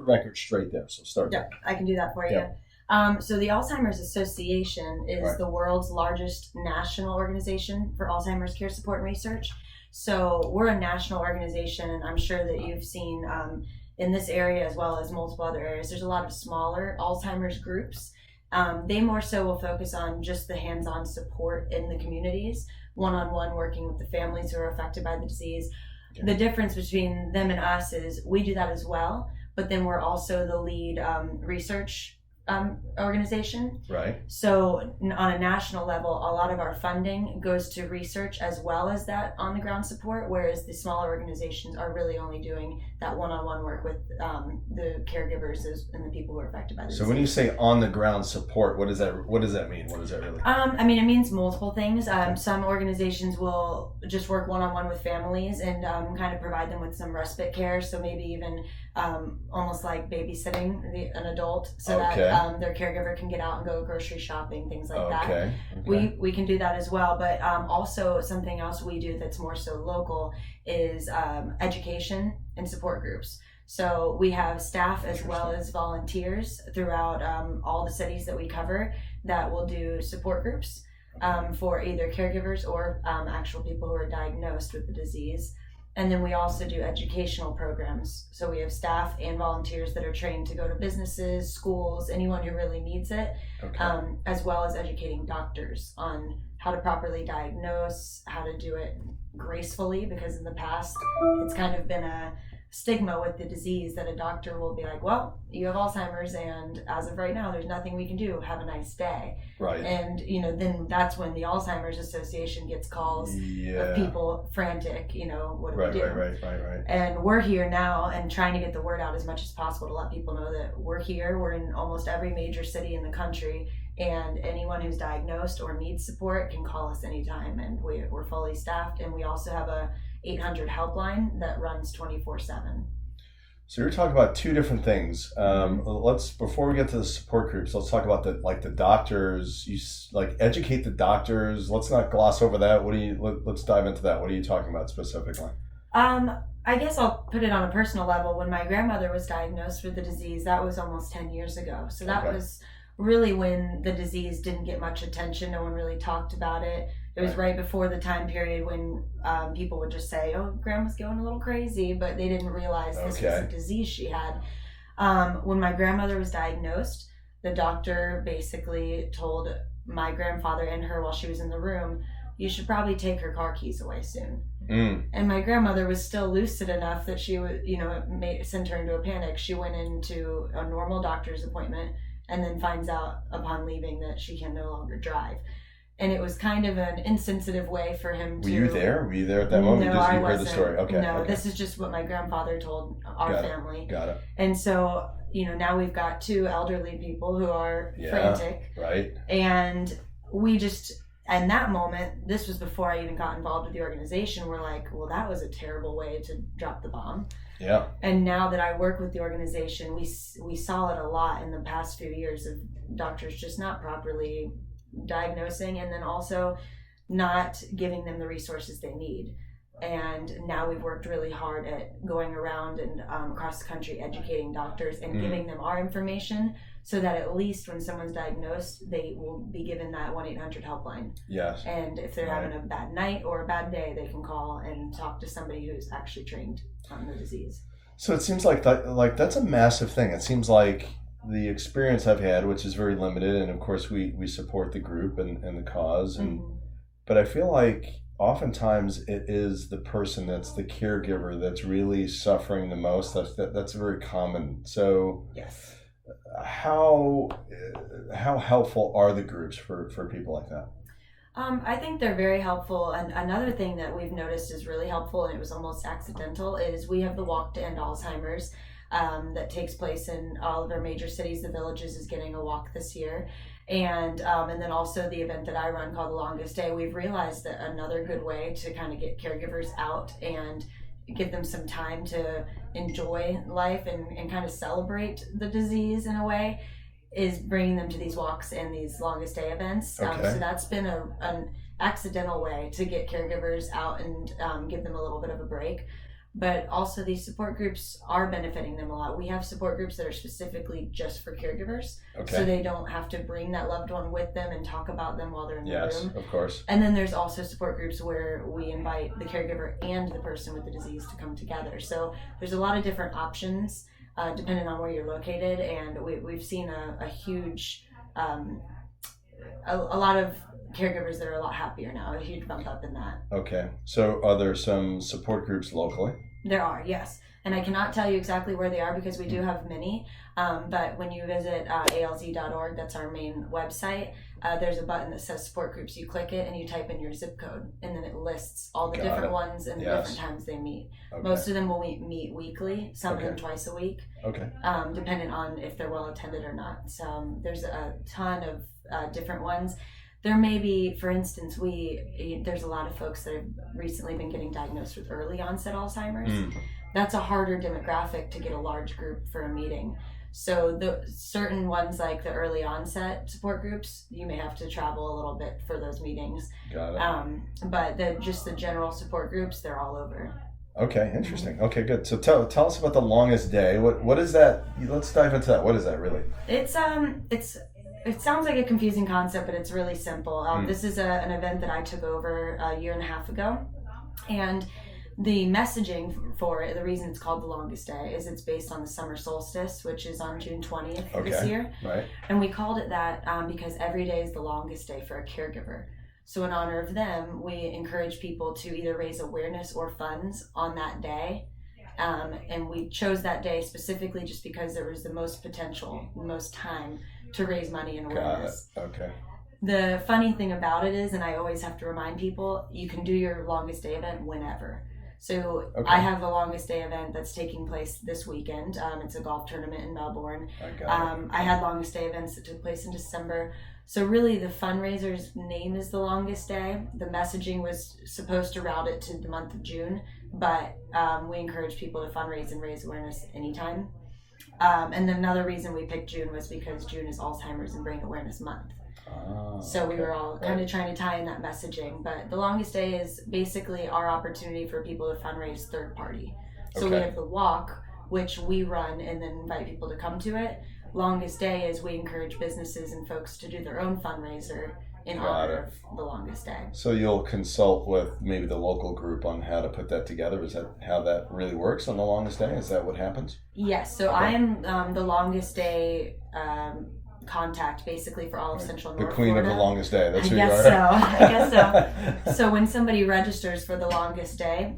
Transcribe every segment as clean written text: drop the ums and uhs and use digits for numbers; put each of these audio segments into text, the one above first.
record straight there. So start Yeah, I can do that for you. Yeah. So the Alzheimer's Association is the world's largest national organization for Alzheimer's care support and research. So we're a national organization, and I'm sure that you've seen in this area as well as multiple other areas, there's a lot of smaller Alzheimer's groups. They more so will focus on just the hands-on support in the communities, one-on-one working with the families who are affected by the disease. Okay. The difference between them and us is we do that as well, but then we're also the lead research organization. Right. So on a national level, a lot of our funding goes to research as well as that on the ground support, whereas the smaller organizations are really only doing that one-on-one work with the caregivers and the people who are affected by the disease. When you say on the ground support, what does that mean? What does that really? I mean, it means multiple things. Some organizations will just work one-on-one with families and kind of provide them with some respite care. So maybe even almost like babysitting an adult, so that their caregiver can get out and go grocery shopping, things like that. Okay. We can do that as well, but also something else we do that's more so local is education and support groups. So we have staff as well as volunteers throughout all the cities that we cover that will do support groups for either caregivers or actual people who are diagnosed with the disease. And then we also do educational programs. So we have staff and volunteers that are trained to go to businesses, schools, anyone who really needs it, as well as educating doctors on how to properly diagnose, how to do it gracefully, because in the past it's kind of been a stigma with the disease that a doctor will be like, well, you have Alzheimer's, and as of right now, there's nothing we can do. Have a nice day. Right. And, then that's when the Alzheimer's Association gets calls of people frantic, what do we do? Right. And we're here now and trying to get the word out as much as possible to let people know that we're here. We're in almost every major city in the country, and anyone who's diagnosed or needs support can call us anytime, and we're fully staffed. And we also have a 800 helpline that runs 24/7. So you're talking about two different things. Before we get to the support groups, let's talk about the doctors. You educate the doctors. Let's not gloss over that. Let's dive into that. What are you talking about specifically? I guess I'll put it on a personal level. When my grandmother was diagnosed with the disease, that was almost 10 years ago. So that was really when the disease didn't get much attention. No one really talked about it. It was right before the time period when people would just say, oh, grandma's going a little crazy, but they didn't realize this was a disease she had. When my grandmother was diagnosed, the doctor basically told my grandfather and her while she was in the room, you should probably take her car keys away soon. And my grandmother was still lucid enough that she would, it sent her into a panic. She went into a normal doctor's appointment and then finds out upon leaving that she can no longer drive. And it was kind of an insensitive way for him to... Were you there? Were you there at that moment? No, I wasn't. heard the story? Okay. No, this is just what my grandfather told our family. Got it. And so, now we've got two elderly people who are frantic. Right. And we just, in that moment, this was before I even got involved with the organization, we're like, well, that was a terrible way to drop the bomb. Yeah. And now that I work with the organization, we saw it a lot in the past few years of doctors just not properly diagnosing, and then also not giving them the resources they need. And now we've worked really hard at going around and across the country educating doctors and giving them our information so that at least when someone's diagnosed, they will be given that 1-800 helpline. Yes. And if they're having a bad night or a bad day, they can call and talk to somebody who's actually trained on the disease. So it seems like that's a massive thing. It seems like the experience I've had, which is very limited, and of course we support the group and the cause, but I feel like oftentimes it is the person that's the caregiver that's really suffering the most. That's very common. So yes, how helpful are the groups for people like that? I think they're very helpful. And another thing that we've noticed is really helpful, and it was almost accidental, is we have the Walk to End Alzheimer's that takes place in all of our major cities. The Villages is getting a walk this year. And then also the event that I run called The Longest Day. We've realized that another good way to kind of get caregivers out and give them some time to enjoy life and kind of celebrate the disease in a way is bringing them to these walks and these Longest Day events. So that's been an accidental way to get caregivers out and give them a little bit of a break. but also these support groups are benefiting them a lot. We have support groups that are specifically just for caregivers, so they don't have to bring that loved one with them and talk about them while they're in the room. Yes, of course. And then there's also support groups where we invite the caregiver and the person with the disease to come together. So there's a lot of different options depending on where you're located, and we've seen a huge, a lot of caregivers that are a lot happier now, a huge bump up in that. Okay. So are there some support groups locally? There are, yes. And I cannot tell you exactly where they are because we do have many. But when you visit alz.org, that's our main website, there's a button that says support groups. You click it and you type in your zip code, and then it lists all the different ones and the different times they meet. Okay. Most of them will meet weekly, some of them twice a week, depending on if they're well attended or not. So there's a ton of different ones. There may be, for instance, there's a lot of folks that have recently been getting diagnosed with early onset Alzheimer's. That's a harder demographic to get a large group for a meeting. So the certain ones like the early onset support groups, you may have to travel a little bit for those meetings. Got it. But the general support groups, they're all over. Okay, interesting. Okay, good. So tell us about the longest day. What is that? Let's dive into that. What is that really? It sounds like a confusing concept, but it's really simple. This is an event that I took over a year and a half ago, and the messaging for it, the reason it's called the longest day, is it's based on the summer solstice, which is on June 20th this year. Right. And we called it that because every day is the longest day for a caregiver. So in honor of them, we encourage people to either raise awareness or funds on that day. And we chose that day specifically just because there was the most potential, the most time to raise money and awareness. Got it. Okay. The funny thing about it is, and I always have to remind people, you can do your longest day event whenever. So I have a longest day event that's taking place this weekend. It's a golf tournament in Melbourne. I had longest day events that took place in December. So really the fundraiser's name is the longest day. The messaging was supposed to route it to the month of June, but we encourage people to fundraise and raise awareness anytime. And another reason we picked June was because June is Alzheimer's and Brain Awareness Month. So we were all kind of trying to tie in that messaging. But the longest day is basically our opportunity for people to fundraise third party. So we have the walk, which we run and then invite people to come to it. Longest day is we encourage businesses and folks to do their own fundraiser in honor of the longest day. So you'll consult with maybe the local group on how to put that together. Is that how that really works on the longest day? Is that what happens? Yes. So I am the longest day contact basically for all of Central North The queen Florida. of the longest day. That's who you are. I guess so. So when somebody registers for the longest day,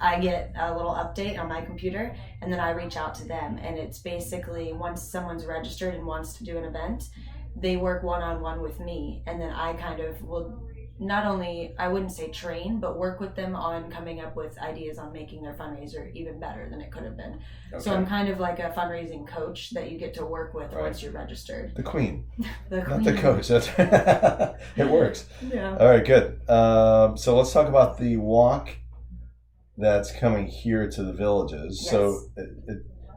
I get a little update on my computer, and then I reach out to them. And it's basically once someone's registered and wants to do an event, they work one-on-one with me, and then I kind of will not only, I wouldn't say train, but work with them on coming up with ideas on making their fundraiser even better than it could have been. So I'm kind of like a fundraising coach that you get to work with once you're registered. The queen. Not the coach. That's it works. Yeah. All right, good. So let's talk about the walk that's coming here to the villages. Yes. So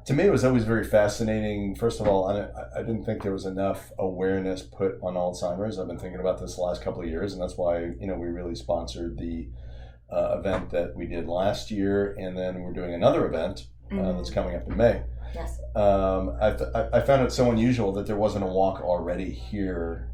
to me, it was always very fascinating. First of all, I didn't think there was enough awareness put on Alzheimer's. I've been thinking about this the last couple of years, and that's why we really sponsored the event that we did last year, and then we're doing another event that's coming up in May. Yes. I found it so unusual that there wasn't a walk already here.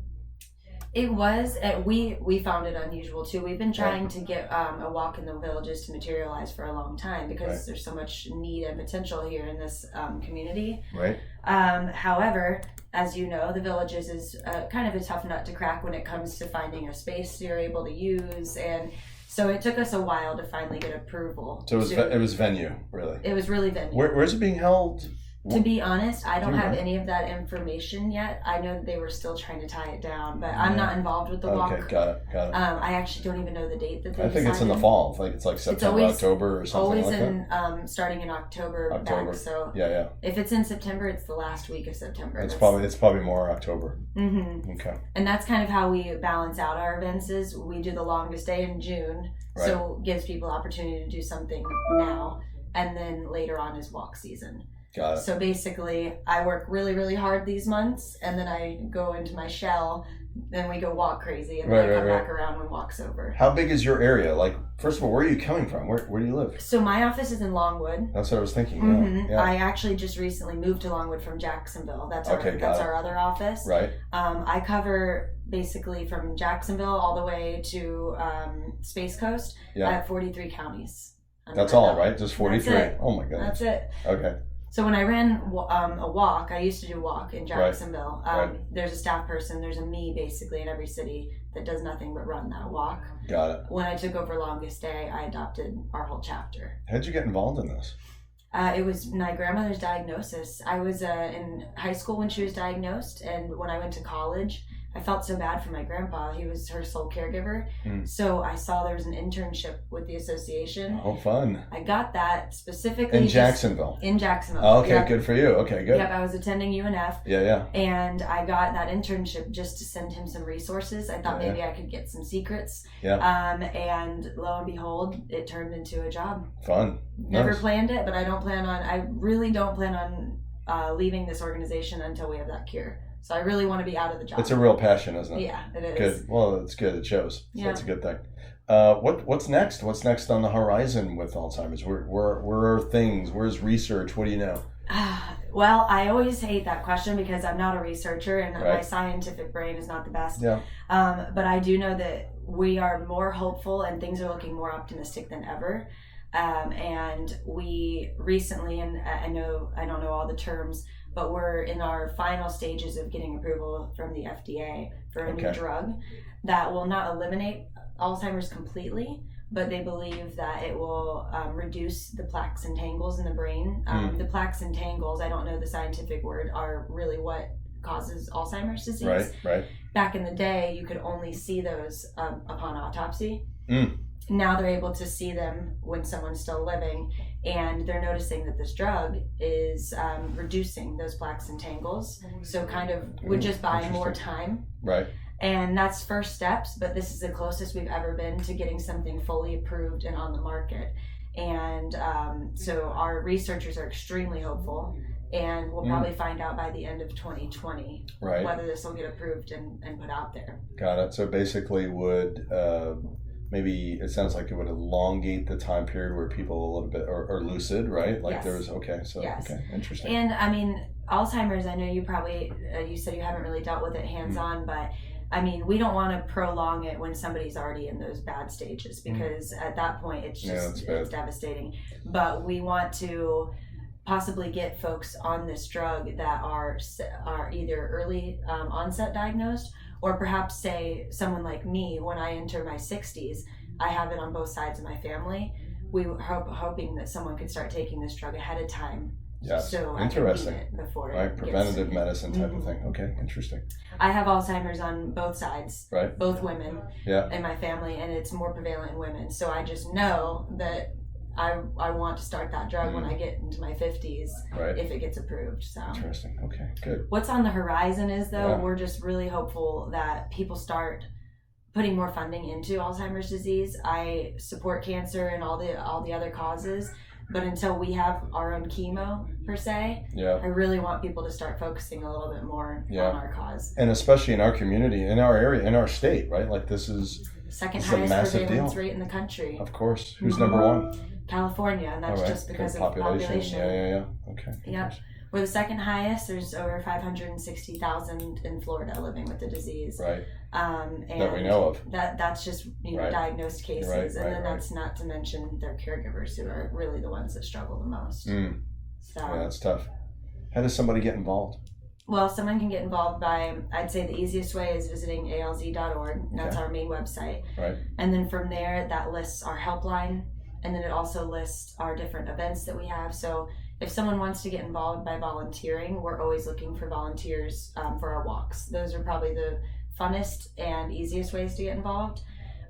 It was. We found it unusual too. We've been trying to get a walk in the villages to materialize for a long time because there's so much need and potential here in this community. Right. However, as you know, the villages is kind of a tough nut to crack when it comes to finding a space you're able to use, and so it took us a while to finally get approval. So it was venue, really. It was really venue. Where's it being held? To be honest, I don't have any of that information yet. I know that they were still trying to tie it down, but I'm not involved with the walk. Okay, got it. I actually don't even know the date that they I think it's in the fall. It's like September, October or something like that. Always starting in October. Back, so yeah. If it's in September, it's the last week of September. It's probably more October. Mm-hmm. Okay. And that's kind of how we balance out our events is we do the longest day in June, so it gives people opportunity to do something now, and then later on is walk season. Got it. So basically, I work really, really hard these months, and then I go into my shell. Then we go walk crazy, and then I come back around when walk's over. How big is your area? Like, first of all, where are you coming from? Where do you live? So my office is in Longwood. That's what I was thinking. Mm-hmm. Yeah. I actually just recently moved to Longwood from Jacksonville. That's our other office. Right. I cover basically from Jacksonville all the way to Space Coast. Yeah. I have 43 counties. That's all, right? Just 43. Oh my goodness. That's it. Okay. So when I ran a walk, I used to do a walk in Jacksonville. Right. There's a staff person, there's a me basically in every city that does nothing but run that walk. Got it. When I took over Longest Day, I adopted our whole chapter. How'd you get involved in this? It was my grandmother's diagnosis. I was in high school when she was diagnosed, and when I went to college, I felt so bad for my grandpa. He was her sole caregiver. So I saw there was an internship with the association. Oh, fun. I got that specifically. In Jacksonville? In Jacksonville. Oh, okay, good for you. Okay, good. Yep, I was attending UNF. Yeah. And I got that internship just to send him some resources. I thought maybe I could get some secrets. Yeah. And lo and behold, it turned into a job. Fun. Never planned it, but I really don't plan on leaving this organization until we have that cure. So I really want to be out of the job. It's a real passion, isn't it? Yeah, it is. Good. Well, it's good. It shows. So yeah. That's a good thing. What's next? What's next on the horizon with Alzheimer's? Where are things? Where's research? What do you know? Well, I always hate that question because I'm not a researcher and my scientific brain is not the best. Yeah. But I do know that we are more hopeful and things are looking more optimistic than ever. And we recently, and I don't know all the terms, but we're in our final stages of getting approval from the FDA for a new drug that will not eliminate Alzheimer's completely, but they believe that it will reduce the plaques and tangles in the brain. The plaques and tangles, I don't know the scientific word, are really what causes Alzheimer's disease. Right. Back in the day, you could only see those upon autopsy. Now they're able to see them when someone's still living, and they're noticing that this drug is reducing those plaques and tangles. So kind of would just buy more time. Right. And that's first steps, but this is the closest we've ever been to getting something fully approved and on the market. And so our researchers are extremely hopeful, and we'll probably find out by the end of 2020 whether this will get approved and put out there. Got it. So basically would... maybe it sounds like it would elongate the time period where people a little bit are lucid, right? Like there's okay, interesting. And I mean, Alzheimer's, I know you probably you said you haven't really dealt with it hands-on, but I mean, we don't want to prolong it when somebody's already in those bad stages, because at that point it's just it's devastating. But we want to possibly get folks on this drug that are either early onset diagnosed, or perhaps say someone like me, when I enter my 60s, I have it on both sides of my family. We were hoping that someone could start taking this drug ahead of time. Yeah, so interesting. I can beat it before preventative medicine type of thing. Okay, interesting. I have Alzheimer's on both sides, both women in my family, and it's more prevalent in women. So I just know that I want to start that drug when I get into my 50s, if it gets approved. So interesting. Okay, good. What's on the horizon is, though, we're just really hopeful that people start putting more funding into Alzheimer's disease. I support cancer and all the other causes, but until we have our own chemo per se, I really want people to start focusing a little bit more on our cause. And especially in our community, in our area, in our state, right? Like this is second highest prevalence rate in the country. Of course. Who's number one? California, and that's just because of population. Yeah. Okay. Yep. We're the second highest. There's over 560,000 in Florida living with the disease. Right. And that we know of. That's just diagnosed cases, and then that's not to mention their caregivers, who are really the ones that struggle the most. So that's tough. How does somebody get involved? Well, someone can get involved by, I'd say the easiest way is visiting alz.org. And that's our main website. Right. And then from there, that lists our helpline. And then it also lists our different events that we have. So if someone wants to get involved by volunteering, we're always looking for volunteers for our walks. Those are probably the funnest and easiest ways to get involved.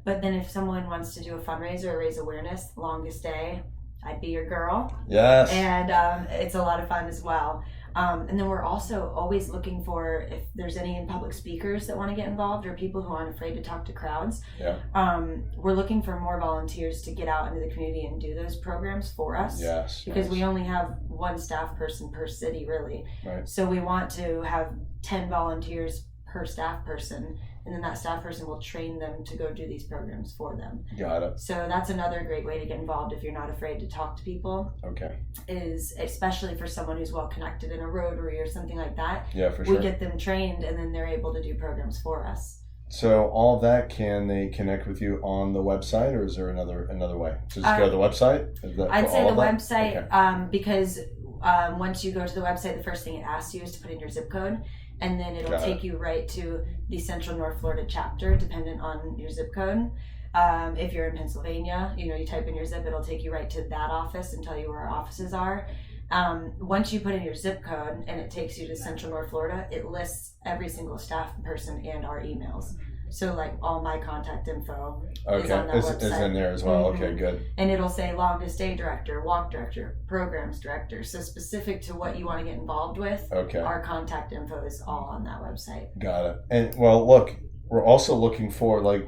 But then if someone wants to do a fundraiser or raise awareness, Longest Day, I'd be your girl. Yes. And it's a lot of fun as well. And then we're also always looking for if there's any public speakers that want to get involved or people who aren't afraid to talk to crowds. Yeah. We're looking for more volunteers to get out into the community and do those programs for us. Yes. Because we only have one staff person per city, really. Right. So we want to have 10 volunteers per staff person, and then that staff person will train them to go do these programs for them. Got it. So that's another great way to get involved if you're not afraid to talk to people. Okay. Is especially for someone who's well connected in a Rotary or something like that. Yeah, for sure. We get them trained, and then they're able to do programs for us. So all that, can they connect with you on the website, or is there another way? So just go to the website? I'd say the website, okay. Because once you go to the website, the first thing it asks you is to put in your zip code, and then it'll take you right to the Central North Florida chapter, dependent on your zip code. If you're in Pennsylvania, you type in your zip, it'll take you right to that office and tell you where our offices are. Once you put in your zip code and it takes you to Central North Florida, it lists every single staff person and our emails. So like all my contact info is on that website. Is in there as well. Mm-hmm. Okay, good. And it'll say long to stay director, walk director, programs director. So specific to what you want to get involved with, our contact info is all on that website. Got it. And well, look, we're also looking for like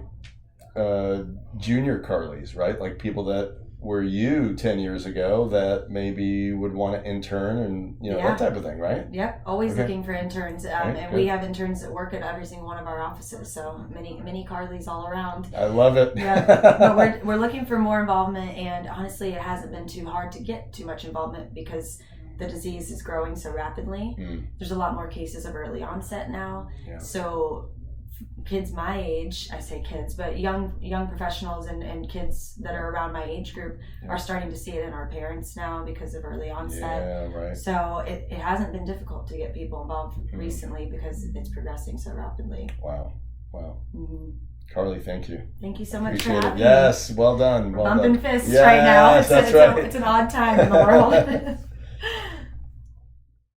junior Carlys, right? Like people that were you 10 years ago that maybe would want to intern and that type of thing, right? Yep, always looking for interns. And we have interns that work at every single one of our offices, so many Carlys all around. I love it. Yeah, but we're looking for more involvement, and honestly it hasn't been too hard to get too much involvement because the disease is growing so rapidly. There's a lot more cases of early onset now. So kids my age, I say kids, but young professionals and kids that are around my age group are starting to see it in our parents now because of early onset. Yeah, right. So it hasn't been difficult to get people involved recently because it's progressing so rapidly. Wow. Mm-hmm. Carly, thank you. Thank you so much Appreciate for having me. Yes, well done. We're bumping fists right now. That's right. It's an odd time in the world.